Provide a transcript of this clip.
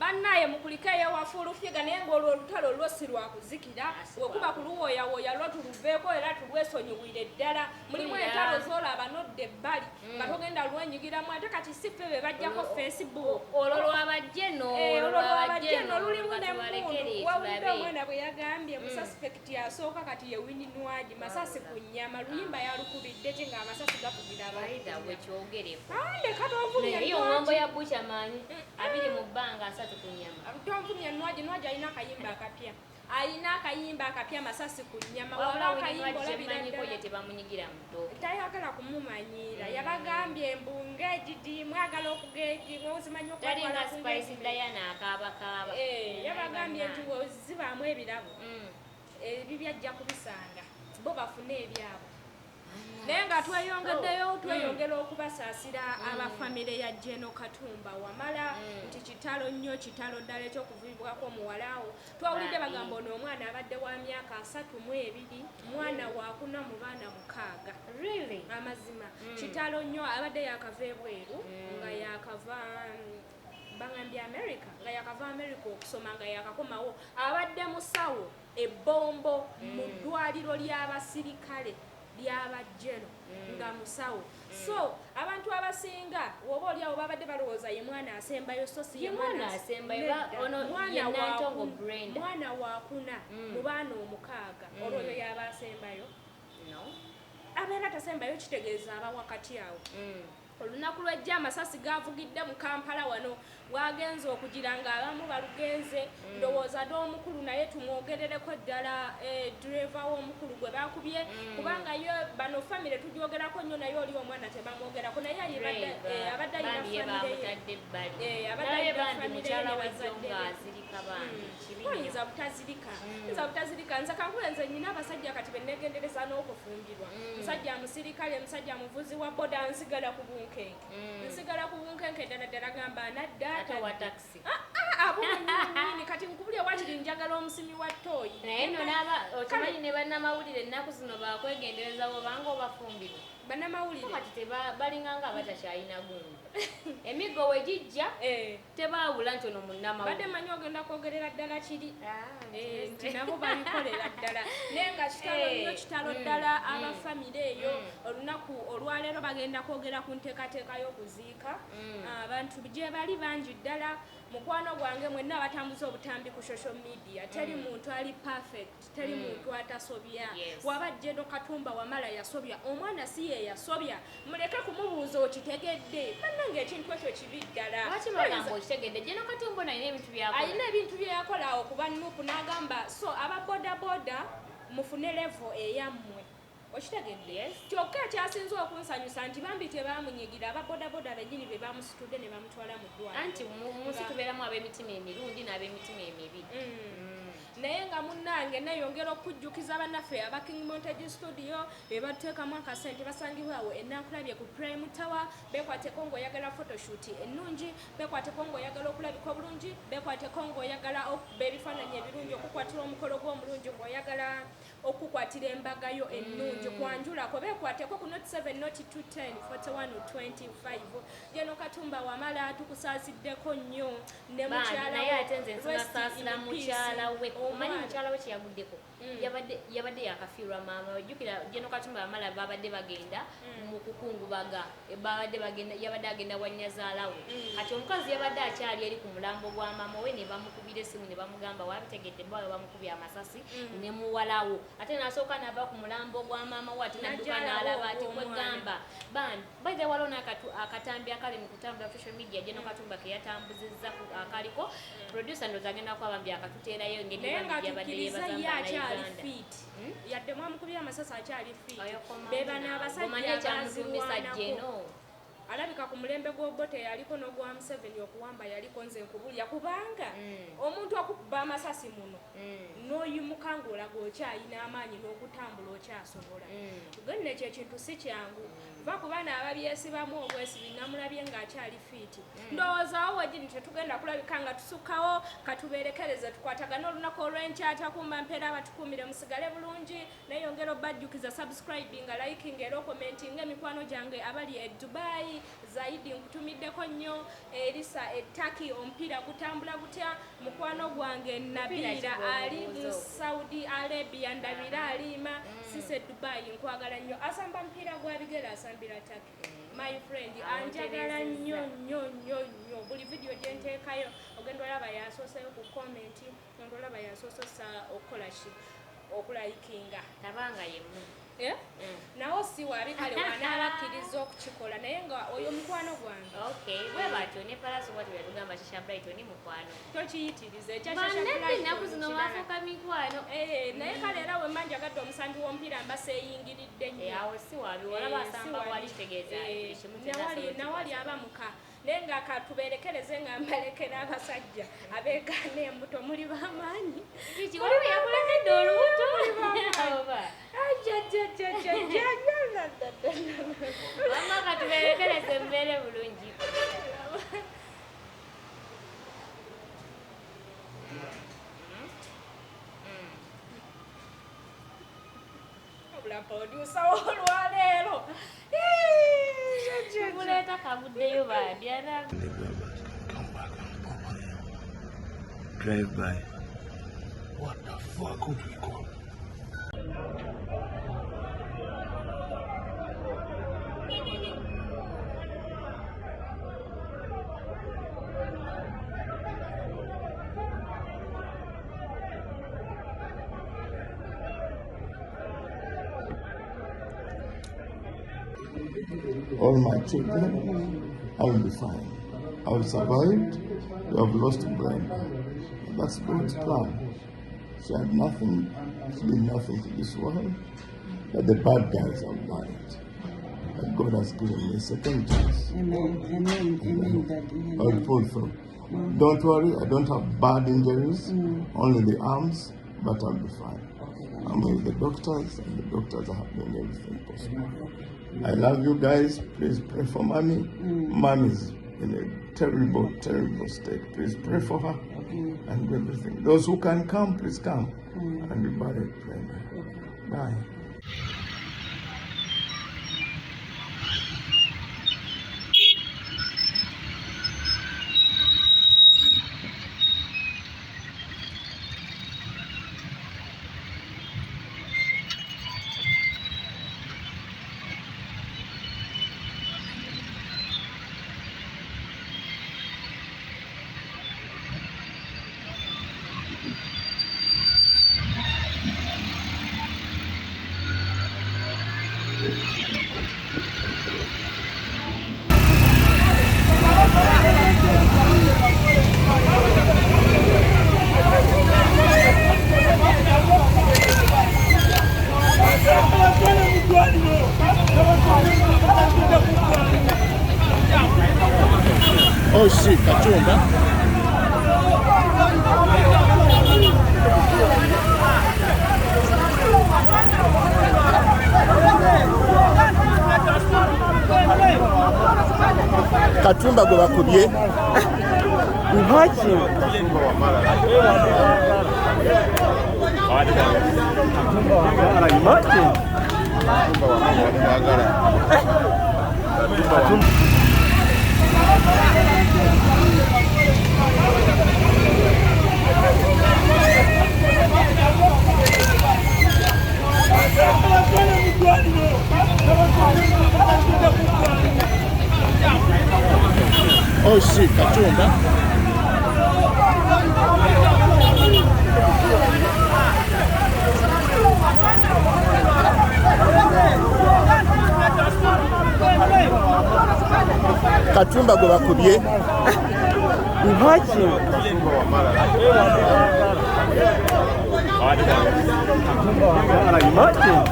bannaye mukulika eyawafulufyiga naye ng'olwo olutalo lwo si lwakuzikira wekuba kuluwoyawoya lwo tuluveeko era tulwesonyiwire ddala mulimu entalo z'olaba nodda ebbali nga togenda lwenyigiramu ate kati si ffe be bajjako Facebook olwo lwabajje no lulimu n'emmundu wawulidde omwana bwe yagambye musaspekiti asooka kati ye Winnie masasi ku nnyama luyimba yalukubidde kye ng'amasasi gakugira ande katonvumyaomwambo ya bucha manyi abiri mu bbanga asatu ku nnyama tonvumya Nwaji alina akayimba akapya masasi ku nnyama wabakayimba ye tebamunyigira muto tayagala kumumanyiira yabagambye embunga egidi mwagala okugeji mwozimanyi okwakola Spice Diana akaabakaaba yabagambye nti wozibaamu ebirabo ebibyajja kubisanga bo bafune ebyabo naye nga tweyongera okubasaasira abafamire ya Jeno Katumba Wamala nti kitalo ddala ekyokuvibwako omuwalawo twawulidde bagamba ono omwana abadde wa myaka 32 mwana wakuna mu baana 6 amazima kitalo nnyo abadde yakava ebweru nga yakava bangambye America nga yakava America okusoma nga yakakomawo abadde musawo ebbombo mu ddwaliro ly'abasirikale ly'abajjeno nga musawo so abantu abasinga woba oliawo babadde balowooza ye mwana asembayo so si ye mwana asembayo mwana wakuna mu baana 6 olwoyo yaba asembayo abeera tasembayo kitegeeza aba wakati awo olunaku lw'ejja amasasi gavugidde mu Kampala wano wagenze okugira nga abamu balugenze ndowooza dde omukulu naye tumwogerereko ddala driver w'omukulu gwe bakubye kubanga yo bano famire tugyogerako nnyo naye oli omwana tebamwogerako naye abadde oyinza butazirika nze kankulenze nyina abasajja kati bennegendereza n'okufumbirwa musajja musirikale musajja muvuzi wa boda nsigala ku bunkenke ddala gamba anadda abonyini kati nkubulya wakiri njagala omusimi wa ttooyi naye no okimanyi ne bannamawulire ennaku zino bakwegendereza bobanga obafumbirwa bannamawulire kati balinganga abatakyalina gundi emigo wegijja tebaawula nti ono munnamawulire badde manyi ogenda kwogerera ddala kiri nti nabo babikolera ddala naye nga kitalo ddala abafamire eyo olunaku olwaleero bagenda kwogera ku nteekateeka y'okuziika abantu gye bali bangi ddala mukwano gwange mwenna batambuza obutambi ku social media teri muntu ali perfect teri muntu atasobya waba Jeno Katumba Wamala yasobya omwana si ye yasobya muleke kumubuuza okitegedde bannange ekintu ekyo kibi ddala okitegedde Jeno Katumba alina ebintu bye yakola okuba nupu n'agamba so ababodaboda mufune level eyammwe okitegedde kyokka ekyasinze okunsanyusa nti bambi tebamunyigira ababodaboda bennyini be bamusitudde ne bamutwala mu ddwaliro anti munsi tubeeramu ab'emitima emirundi n'ab'emitima emibi naye nga munnange neyongera okujjukiza bannaffe aba King Montage Studio bebateekamu akasente basangibwawo ennakulabye ku Prime Tower bekwateko ng'oyagala photoshoot ennungi bekwateko ng'oyagala okulabika obulungi bekwateko ng'oyagala okuba ebifaananyi ebirungi okukwatira omukolo gw'omulungi ng'oyagala okukwatira embagayo ennungi kwanjulako bekwateko ku not 7 not 210 41 25 Jeno Katumba Wamala tukusaasiddeko nnyo ne mukyala we omanyi mukyala we kyeyaguddeko yabadde yakafiirwa maama ojjukira Jeno Katumba Wamala babadde bagenda mu kukungubaga yabadde agenda wanyazaalawe kati omukazi yabadde akyali eri ku mulambo gwa maama we ne bamukubira essimu ne bamugamba wabitegedde bawe bamukubye amasasi ne muwalawo ate n'asooka n'ava ku mulambo gwa maama we ate nadduka n'alaba ati kwegamba baithe waliwo n'akatambi akali mu kutambula social media Jeno Katumba ke yatambuzizza akaliko producer ndoza agenda kwabambye akatuteerayo engeri yabadde yebaza yadde mwamukubye amasasi akyali fit beba n'abasajja abazirwanako alabika ku mulembe gw'obote yaliko n'ogwa Museveni okuwamba yaliko nze nkubulya kubanga omuntu okukuba amasasi muno n'oyimuka ng'olaga okyalina amaanyi n'okutambula okyasobola tugende ekyo ekintu si kyangu va ku baana ababyesibamu obwesibi namulabye ng'akyali fiiti ndowoozaawo wegini tetugenda kulabika nga tusukkawo katubeerekereze tukwatagana olunaku olw'enkyata kumba mpeera abatukuumire musigale bulungi neyongera obajjukiza subscribinga liking era okomentinga emikwano gyange abali e Dubai zaidi nkutumiddeko nnyo Elisa ettaki omupiira gutambula gutya mukwano gwange Nabira ali mu Saudi Arabia ndabira alima sise Dubai nkwagala nnyo asamba mpira gwa bigere asambira taki my friend anjagala nnyo nnyo nnyo nnyo buli video gye nteekayo ogenda olaba yasooseyo ku comment ogenda olaba yasoososa okukola ki okulayikinga tabanga yemu nawo si wabi kale wanabakkiriza okukikola naye nga oyo mukwano gwange bwe batyo ne palasi bwatu yatugamba Shasha Brighton mukwano tokiyitiriza ekyaennaku zino wafuuka mikwano naye kale era we manjagadde omusambi w'omupiira mbaseyingiridde nnyo awo si wabi walaba asamba wali kitegeeza nawali abamuka naye nga katubeerekereze nga mbalekera abasajja abeegaana embuto muli b'amaanyi waliwo yakulekedde olubuto mama katubeerekereze mbeere bulungi obula producer olwaleero muleeta kaguddeyo babyara drive by. What the fuck would we call? All my children, I will be fine. I will survive. You have lost a brain. That's God's plan. She had nothing, she did nothing to this world, but the bad guys have done it. And God has given me a second chance. Amen, Daddy. I will pull through. Don't worry, I don't have bad injuries, only the arms, but I'll be fine. I'm with the doctors, and the doctors are doing everything possible. I love you guys. Please pray for Mommy. Mommy's in a terrible, terrible state. Please pray for her and everything. Those who can come, please come. And be buried, pray. Bye. Oh shit, Katumba. Katumba gwe bakubye. Imagine. Oh shit, Katumba. Katumba gwe bakubye. Imagine. Imagine.